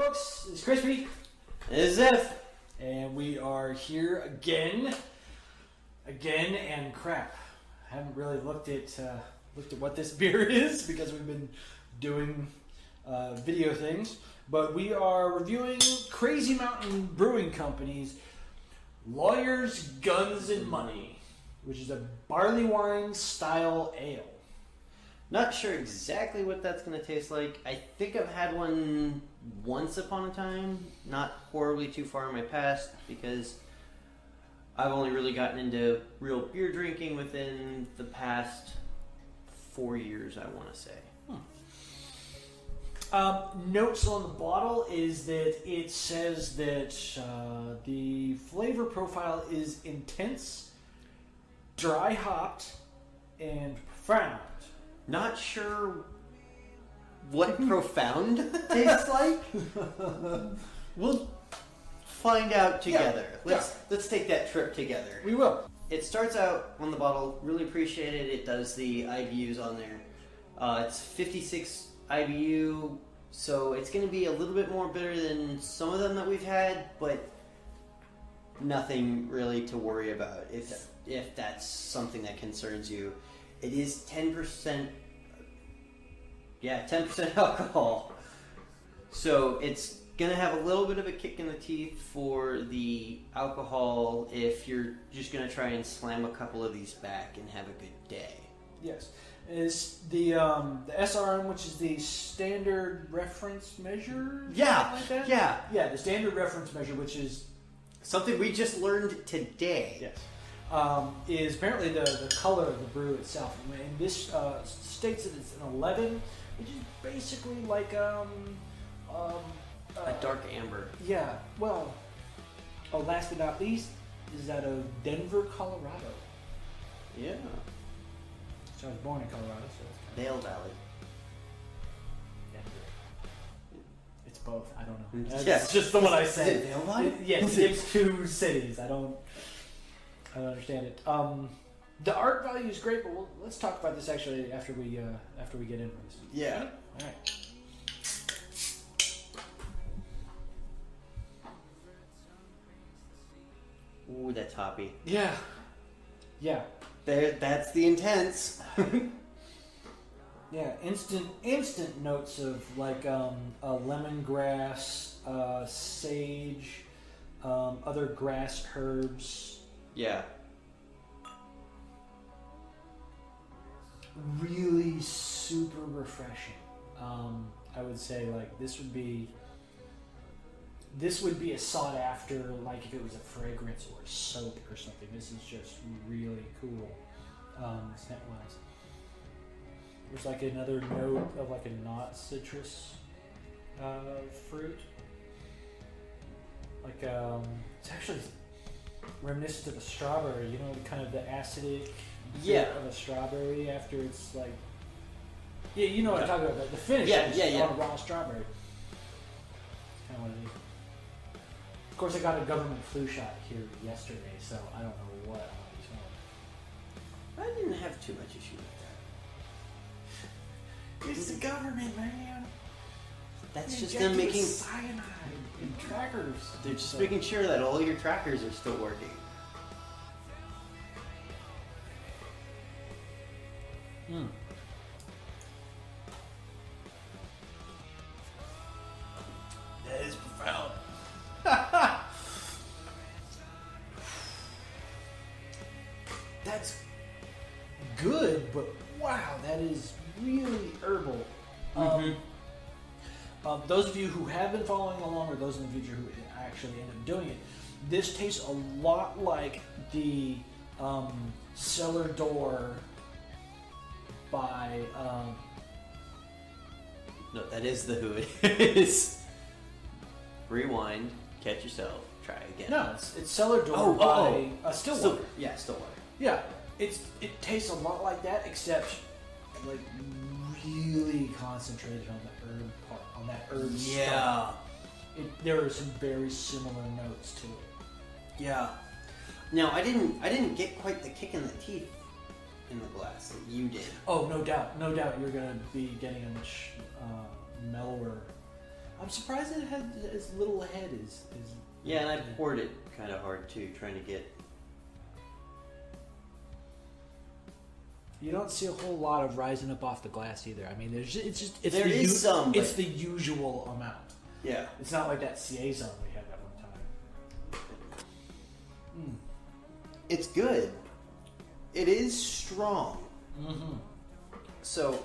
folks, it's Crispy. This is Ziff. And we are here again, and crap. I haven't really looked at what this beer is because we've been doing video things. But we are reviewing Crazy Mountain Brewing Company's Lawyers, Guns, and Money, which is a barley wine style ale. Not sure exactly what that's going to taste like. I think I've had one once upon a time, not horribly too far in my past, because I've only really gotten into real beer drinking within the past 4 years, I want to say. Notes on the bottle is that it says that the flavor profile is intense, dry hopped, and profound. Not sure what profound tastes like. We'll find out together. Let's take that trip together. We will. It starts out on the bottle. Really appreciate it. It does the IBUs on there. It's 56 IBU, so it's going to be a little bit more bitter than some of them that we've had, but nothing really to worry about if that's something that concerns you. It is 10%. Yeah, 10% alcohol. So it's going to have a little bit of a kick in the teeth for the alcohol if you're just going to try and slam a couple of these back and have a good day. Yes. Is the SRM, which is the standard reference measure? Yeah. Like that? Yeah. Yeah, the standard reference measure, which is something we just learned today. Yes. Is apparently the color of the brew itself. And this states that it's an 11, which is basically like a dark amber. Yeah. Well, last but not least, is out of Denver, Colorado. Yeah. So I was born in Colorado, so it's Dale Valley. Yeah. It's both. I don't know. Yes. It's just the one I said. Dale Valley? Yes, it's two cities. I don't understand it. The art value is great, but let's talk about this actually after we get into this. Yeah. All right. Ooh, that's hoppy. Yeah. Yeah. That's the intense. Yeah. Instant notes of like lemongrass, sage, other grass herbs. Yeah. Really super refreshing. I would say like this would be a sought after, like if it was a fragrance or a soap or something. This is just really cool scent wise. There's like another note of like a not citrus fruit. Like it's actually reminiscent of a strawberry, you know, kind of the acidic bit of a strawberry after it's like, yeah, you know what I'm talking about. The finish is on a raw strawberry. That's kind of what it is. Of course, I got a government flu shot here yesterday, so I don't know what I'm I didn't have too much issue with that. It's the government, man. That's just them making cyanide in trackers. They're just making sure that all your trackers are still working. Mm. That is profound. That's good, but wow, that is really herbal. Those of you who have been following along, or those in the future who actually end up doing it, this tastes a lot like the cellar door by. No, that is the who it is. Rewind, catch yourself, try again. No, it's cellar door by Stillwater. Yeah, Stillwater. Yeah, it tastes a lot like that, except like really concentrated on the herb part, on that herb Yeah. stuff. There are some very similar notes to it. Yeah. Now I didn't get quite the kick in the teeth in the glass that you did. Oh, no doubt. You're going to be getting a much mellower I'm surprised that it had as little head as. Yeah, and I poured it kind of hard too, trying to get. You don't see a whole lot of rising up off the glass either. I mean, it's There is some, It's but- the usual amount. Yeah. It's not like that Saison we had that one time. It's good. It is strong. Mm-hmm. So,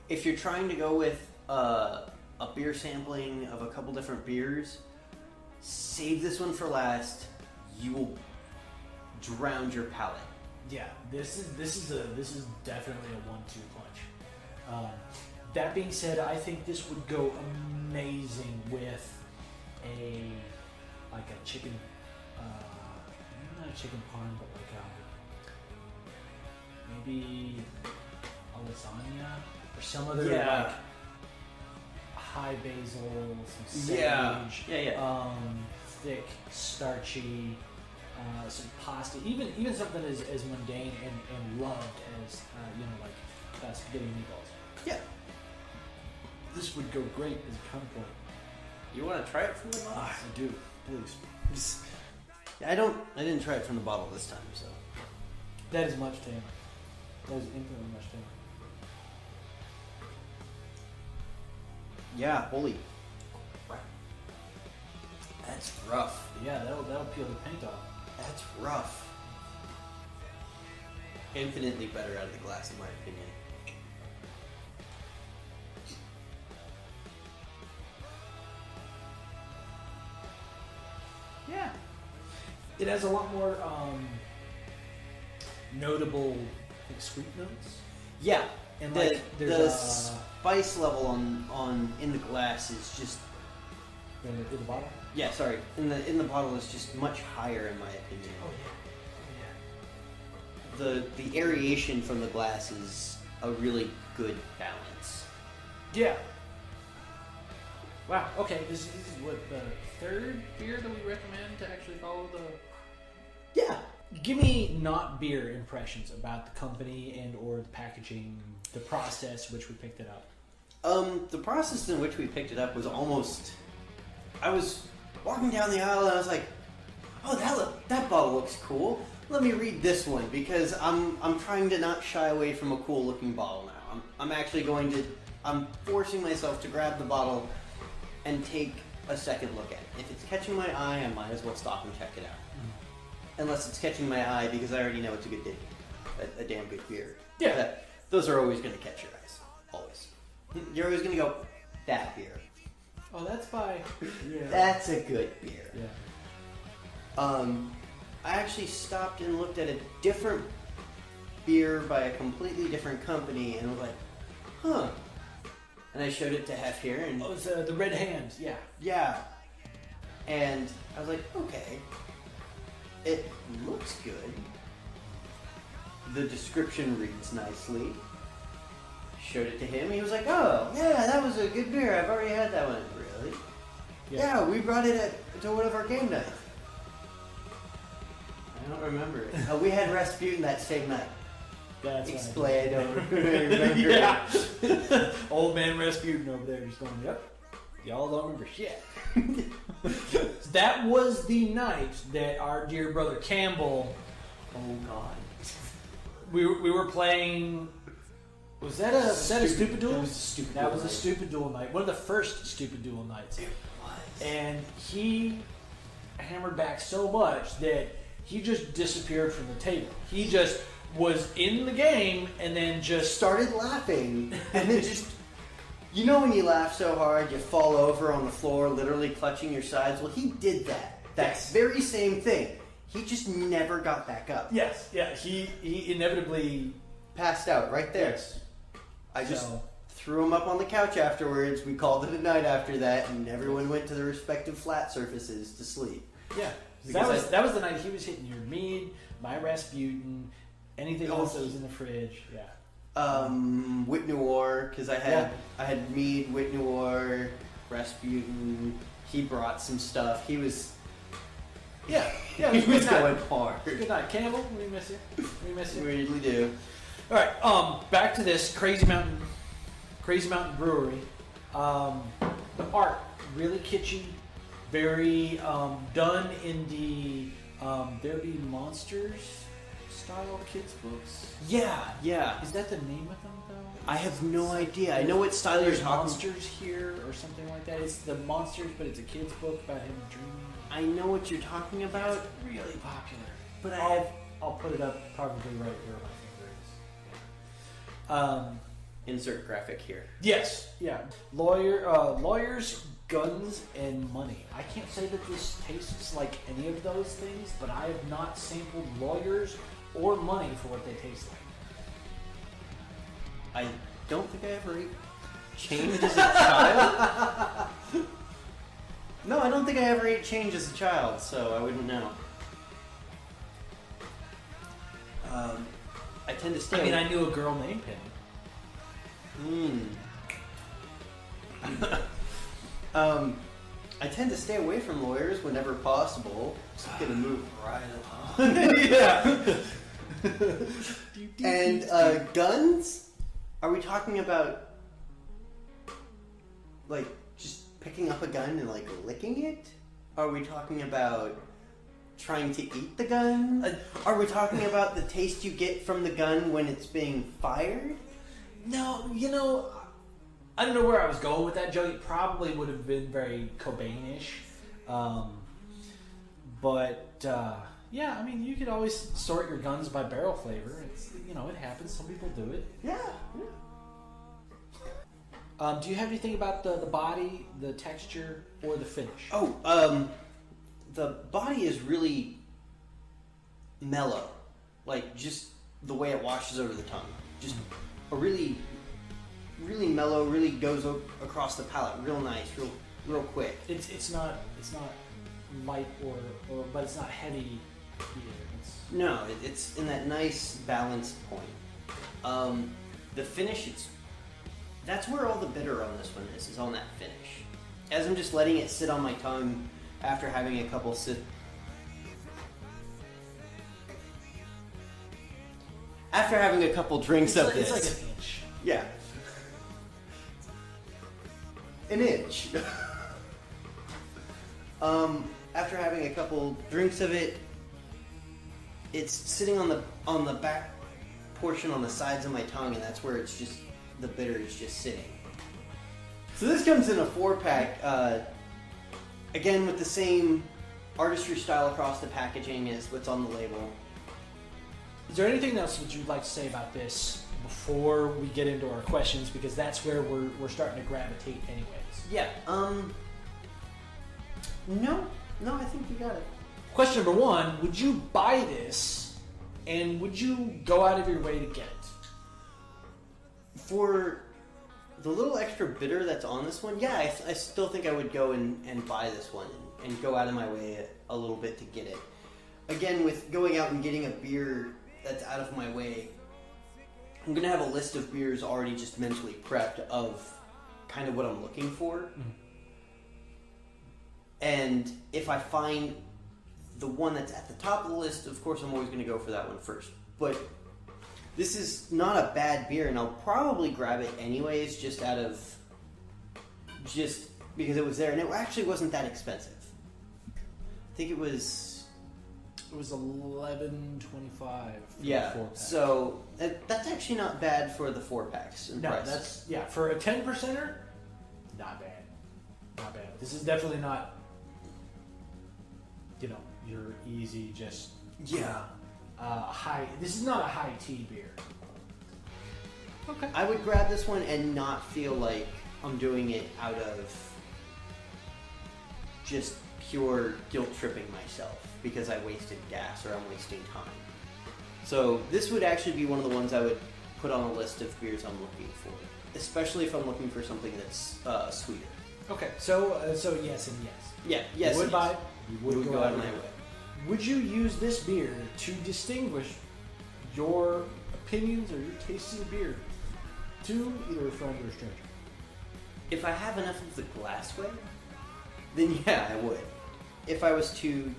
if you're trying to go with a beer sampling of a couple different beers, save this one for last. You will drown your palate. Yeah, this is definitely a 1-2 punch. That being said, I think this would go amazing with a chicken, not a chicken parm, but maybe a lasagna or some other like high basil, some sage, thick, starchy. Some pasta, even something as mundane and loved as like spaghetti and meatballs. Yeah. This would go great as a counterpoint. You want to try it from the bottle? I do, please. I didn't try it from the bottle this time, so. That is much tamer. That is infinitely much tamer. Yeah, holy crap. That's rough. Yeah, that'll peel the paint off. That's rough. Infinitely better out of the glass, in my opinion. Yeah. It has a lot more notable sweet notes. Yeah, And the like there's the spice level on in the glass is just in the bottle. yeah. Sorry, in the bottle is just much higher, in my opinion. Oh yeah. The aeration from the glass is a really good balance. Yeah. Wow. Okay. This is what the third beer that we recommend to actually follow the. Yeah. Give me not beer impressions about the company and or the packaging, the process which we picked it up. The process in which we picked it up was almost. I was walking down the aisle and I was like, "Oh, that bottle looks cool. Let me read this one," because I'm trying to not shy away from a cool looking bottle now. I'm actually going to. I'm forcing myself to grab the bottle and take a second look at it. If it's catching my eye, I might as well stop and check it out. Unless it's catching my eye because I already know it's a good a damn good beer. Yeah. Those are always going to catch your eyes. Always. You're always going to go, that beer. Oh, that's by. Yeah. That's a good beer. Yeah. I actually stopped and looked at a different beer by a completely different company and was like, huh. And I showed it to Hef here and Oh, it's the Red Hand. Yeah. yeah. And I was like, okay. It looks good. The description reads nicely. Showed it to him. He was like, oh, yeah, that was a good beer. I've already had that one. Really? Yeah, we brought it to one of our game nights. I don't remember it. Oh, we had Rasputin that same night. That's Explain. I don't remember. Yeah. Old man Rasputin over there just going, yep. Y'all don't remember shit. That was the night that our dear brother Campbell. Oh God. We were playing. Was that a stupid duel? That was a stupid That duel was a night. stupid duel night. One of the first stupid duel nights. It was. And he hammered back so much that he just disappeared from the table. He just was in the game and then just started laughing and then just. You know when you laugh so hard you fall over on the floor, literally clutching your sides? Well, he did that. That Yes. very same thing. He just never got back up. Yes, yeah, he inevitably Passed out right there. Yes. I just So- threw him up on the couch afterwards. We called it a night after that, and everyone went to their respective flat surfaces to sleep. Yeah, Because that was the night he was hitting your mead, my Rasputin, anything else that was in the fridge. Yeah. Wit Noir, because I had mead, Wit Noir, Rasputin. He brought some stuff. He was Yeah, yeah. he It was was a good going night. hard. Good night, Campbell. We miss you. We miss you. We really do. All right. Back to this Crazy Mountain Brewery. The art really kitschy, very done in the There Be Monsters style kids books. Yeah. Is that the name of them though? I have no idea. I know what style you're There's talking. monsters here or something like that. It's the monsters, but it's a kid's book about him dreaming. I know what you're talking about, It's really popular. but I'll put it up probably right where my finger is. Insert graphic here. Yes, yeah. Lawyers, guns, and money. I can't say that this tastes like any of those things, but I have not sampled lawyers or money for what they taste like. I don't think I ever ate change as a child. No, I don't think I ever ate change as a child, so I wouldn't know. I tend to stay. I knew a girl named Penny. I tend to stay away from lawyers whenever possible. Just gonna move right along. Yeah. And guns? Are we talking about like just picking up a gun and like licking it? Are we talking about trying to eat the gun? Are we talking about the taste you get from the gun when it's being fired? No, I don't know where I was going with that joke. It probably would have been very Cobain-ish. Yeah, you could always sort your guns by barrel flavor. It's, it happens. Some people do it. Yeah. Do you have anything about the body, the texture, or the finish? The body is really mellow. Like, just the way it washes over the tongue. Just a really mellow, really goes across the palate, real nice, real quick. It's not light or but it's not heavy either. No, it's in that nice balanced point. The finish, that's where all the bitter on this one is on that finish. As I'm just letting it sit on my tongue after having a couple drinks of this. It's like an inch. Yeah. An inch. After having a couple drinks of it, it's sitting on the back portion on the sides of my tongue, and that's where it's just the bitter is just sitting. So this comes in a 4-pack, again with the same artistry style across the packaging as what's on the label. Is there anything else that you'd like to say about this before we get into our questions? Because that's where we're starting to gravitate anyways. Yeah. No, I think you got it. Question number 1, would you buy this and would you go out of your way to get it? For the little extra bitter that's on this one, yeah, I still think I would go and buy this one and go out of my way a little bit to get it. Again, with going out and getting a beer that's out of my way, I'm going to have a list of beers already just mentally prepped of kind of what I'm looking for. Mm-hmm. And if I find the one that's at the top of the list, of course I'm always going to go for that one first. But this is not a bad beer, and I'll probably grab it anyways, just because it was there, and it actually wasn't that expensive. I think it was $11.25. Yeah, so that's actually not bad for the 4-packs in price. That's for a 10%er, not bad. Not bad. This is definitely not your easy just high. This is not a high tea beer. Okay. I would grab this one and not feel like I'm doing it out of just pure guilt tripping myself because I wasted gas or I'm wasting time. So this would actually be one of the ones I would put on a list of beers I'm looking for, especially if I'm looking for something that's sweeter. Okay, so yes and yes. Yeah, yes. You would buy. You would go out of my way. Would you use this beer to distinguish your opinions or your tastes of beer to either a friend or a stranger? If I have enough of the glassware, then yeah, I would. If I was to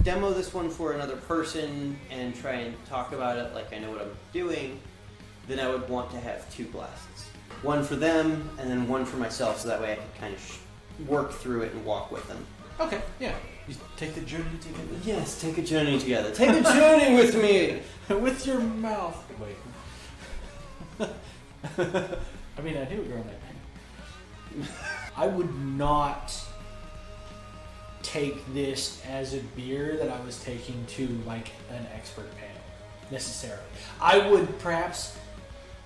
demo this one for another person and try and talk about it like I know what I'm doing, then I would want to have 2 glasses. one for them, and then one for myself, so that way I can kind of work through it and walk with them. Okay, yeah. You take the journey together. Yes, take a journey together. Take a journey with me! With your mouth. Wait. I mean, I knew we were on that. I would not take this as a beer that I was taking to like an expert panel necessarily. I would perhaps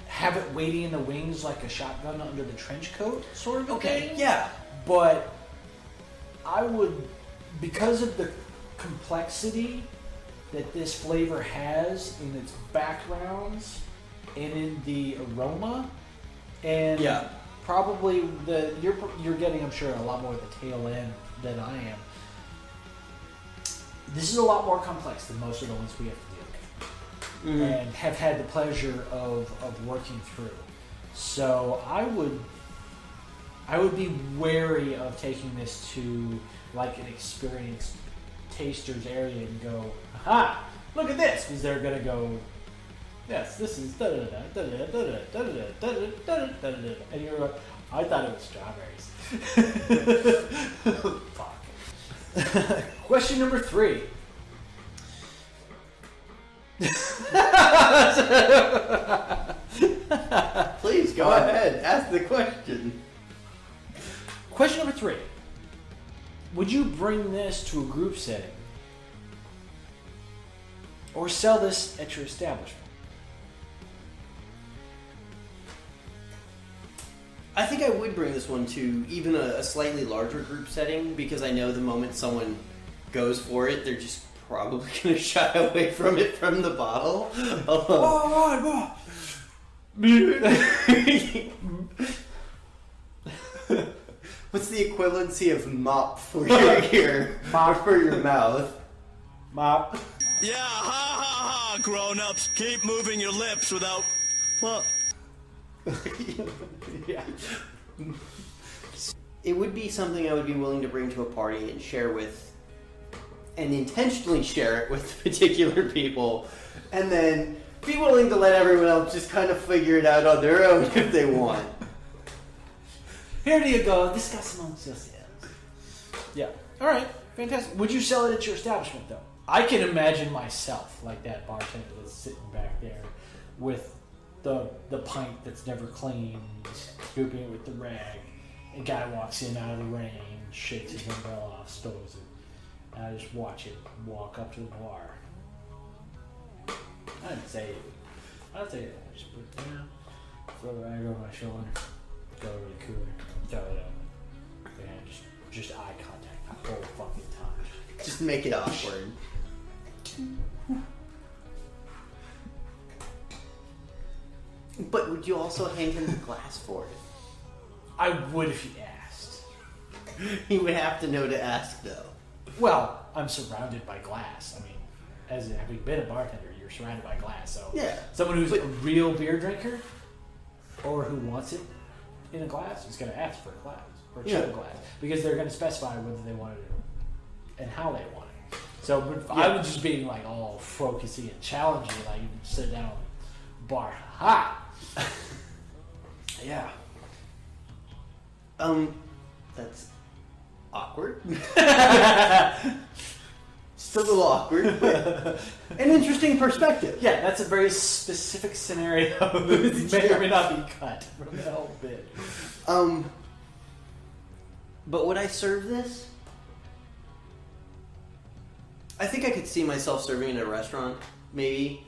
have it waiting in the wings like a shotgun under the trench coat sort of thing. Yeah. But I would, because of the complexity that this flavor has in its backgrounds and in the aroma, and probably you're getting, I'm sure, a lot more of the tail end than I am. This is a lot more complex than most of the ones we have to deal with, and have had the pleasure of working through. So I would be wary of taking this to like an experienced taster's area and go, aha, look at this, because they're gonna go, yes, this is da da da da da da da da da da da da, and you're like, I thought it was strawberries. Fuck. Question number 3. Please go ahead, ask the question. Question number 3. Would you bring this to a group setting or sell this at your establishment? I think I would bring this one to even a slightly larger group setting, because I know the moment someone goes for it, they're just probably going to shy away from it from the bottle. What's the equivalency of mop for your ear? Mop for your mouth. Mop. Yeah, ha ha ha, grown-ups. Keep moving your lips without... What? Yeah. It would be something I would be willing to bring to a party and share with, and intentionally share it with particular people, and then be willing to let everyone else just kind of figure it out on their own if they want. Here you go. Discuss amongst yourselves. Yeah. All right. Fantastic. Would you sell it at your establishment, though? I can imagine myself like that bartender that's sitting back there with the pint that's never clean, scooping it with the rag. A guy walks in out of the rain, shakes his umbrella off, stows it. And I just watch it walk up to the bar. I'd say it. I just put it down, throw the rag over my shoulder, go over the cooler, throw it up. And just eye contact the whole fucking time. Just make it awkward. But would you also hand him the glass for it? I would if he asked. He would have to know to ask, though. Well, I'm surrounded by glass. I mean, having been a bartender, you're surrounded by glass. So Yeah. Someone who's a real beer drinker or who wants it in a glass is going to ask for a glass or a chilled glass, because they're going to specify whether they want it and how they want it. So I would just be like all focusy and challenging, like you sit down, bar, ha. Yeah. That's awkward. Just a little awkward, but an interesting perspective. Yeah, that's a very specific scenario that may or may not be cut from the whole bit. But would I serve this? I think I could see myself serving it at a restaurant, maybe.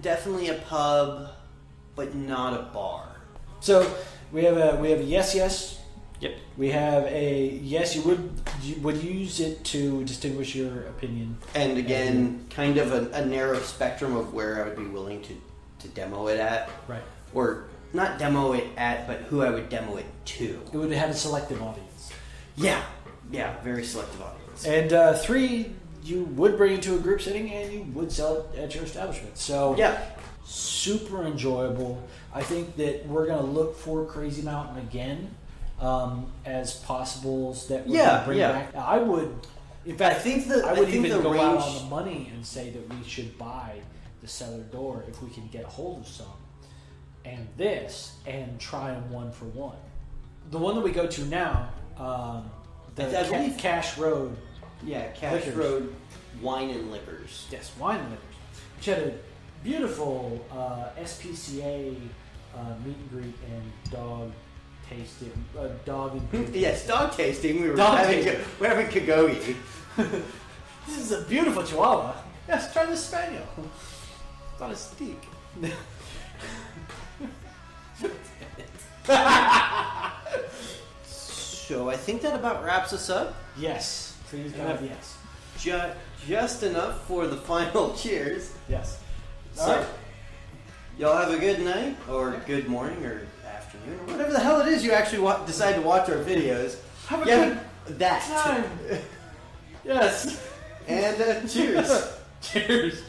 Definitely a pub, but not a bar. So we have a yes. Yep. We have a yes. You would use it to distinguish your opinion. And again, kind of a narrow spectrum of where I would be willing to demo it at. Right. Or not demo it at, but who I would demo it to. It would have a selective audience. Yeah, very selective audience. And 3, you would bring it to a group setting and you would sell it at your establishment. So yeah, super enjoyable. I think that we're going to look for Crazy Mountain again as possibles that we're going to bring back. I would, in fact, I would even go out on the money and say that we should buy the cellar door if we can get a hold of some. and this and try them one for one. The one that we go to now, I believe- Cash Road. Yeah, Cash Liquors. Road Wine and Liquors. Yes, wine and liquors. Which had a beautiful SPCA meet and greet and dog tasting. Dog and Yes, dog tasting. We're Dog having tasting. Kagogi. This is a beautiful Chihuahua. Yes, try this Spaniel. It's on a steak. So I think that about wraps us up. Yes, please God, yes. Just enough for the final cheers. Yes. So, All right. y'all have a good night, or good morning, or afternoon, or whatever the hell it is you actually decide to watch our videos. Have a Yeah, good that. time. Yes. And cheers. Cheers.